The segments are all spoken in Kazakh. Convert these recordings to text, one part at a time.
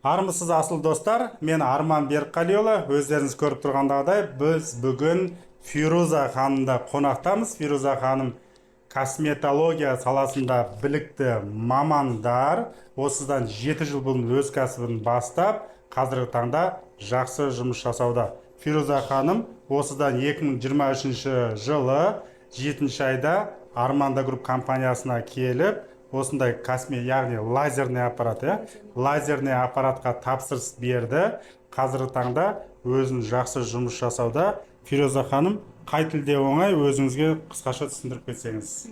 Армысыз асыл достар, мен Арман Берқалиұлы. Өздеріңіз көріп тұрғандағыдай, біз бүгін Фируза ханымда қонақтамыз. Фируза ханым косметология саласында білікті мамандар. Осыдан 7 жыл бұрын өз кәсібін бастап, қазіргі таңда жақсы жұмыс жасауда. Фируза ханым осыдан 2023 жылы 7 айда Арманда Груп компаниясына келіп, осындай яғни лазерный аппарат, лазерный аппаратқа тапсырыс берді. Қазіргі таңда өзін жақсы жұмыс жасауда. Фируза ханым, қай тілде оңай, өзіңізге қысқаша түсіндіріп кетсеңіз.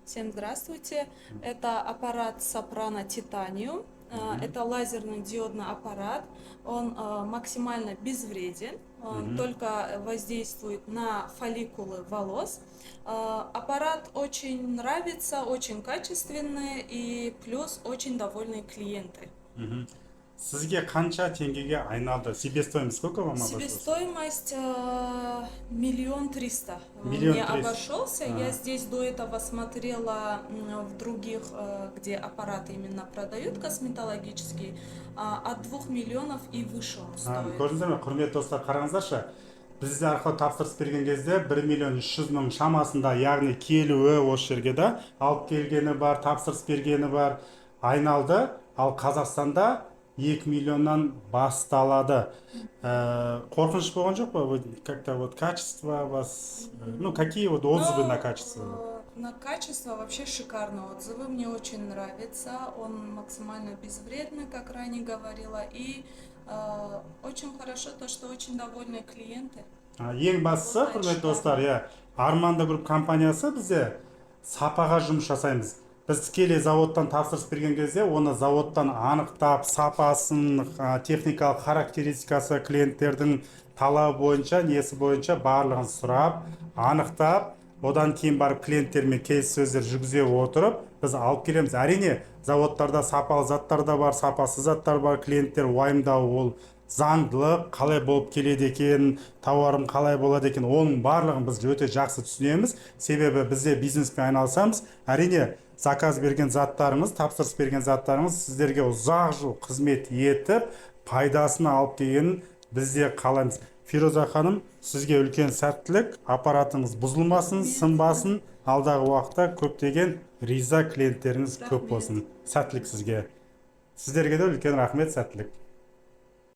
Всем здравствуйте. Это аппарат Soprano Titanium. Это лазерный диодный аппарат. Он максимально безвреден. Он только воздействует на фолликулы волос. Аппарат очень нравится, очень качественный и плюс очень довольные клиенты. Сізге қанша теңгеге айналды? Себестоимость сколько вам обошлось? Себестоимость 1 300 000. 1 Мне 300 000. обошелся. Я здесь до этого смотрела в других, где аппараты именно продают косметологические, от 2 миллионов и выше он стоит. Көрдіңіздер ме, құрметті достар, қараңыздаршы. Бізде арқылы тапсырыс берген кезде 1 миллион 300 мың шамасында, яғни келуі осы жерге да, алып келгені бар, тапсырыс бергені бар, айналды. Ал Қазақстанда 2 миллионнан басталады. Қорқыныш болған жоқ па? Как-то вот качество вас, какие вот отзывы на качество? На качество вообще шикарные отзывы, мне очень нравится, он максимально безвредный, как ранее говорила, и очень хорошо то, что очень довольные клиенты. Ең бастысы, құрметті достар, Арманда Груп компаниясы бізде сапаға жұмыс жасаймыз. Біз тікелей заводтан тапсырыс берген кезде, оны заводтан анықтап, сапасын, техникалық характеристикасы, клиенттердің талабы бойынша, несі бойынша барлығын сұрап, анықтап, одан кейін барып клиенттермен келіссөздер жүргізе отырып, біз алып келеміз. Әрине, заводтарда сапалы заттар да бар, сапасыз заттар бар, клиенттер уайымдауы ол заңдылық, қалай болып келеді екен, тауарым қалай болады екен, оның барлығын біз өте жақсы түсінеміз. Себебі бізде бизнеспен айналысамыз. Әрине, заказ берген заттарыңыз, тапсырыс берген заттарыңыз сіздерге ұзақ жыл қызмет етіп, пайдасын алып келгенін бізде қалаймыз. Фируза ханым, сізге үлкен сәттілік, аппаратыңыз бұзылмасын, сынбасын, алдағы уақытта көптеген риза клиенттеріңіз көп болсын. Сәттілік сізге. Сіздерге де үлкен рахмет, сәттілік.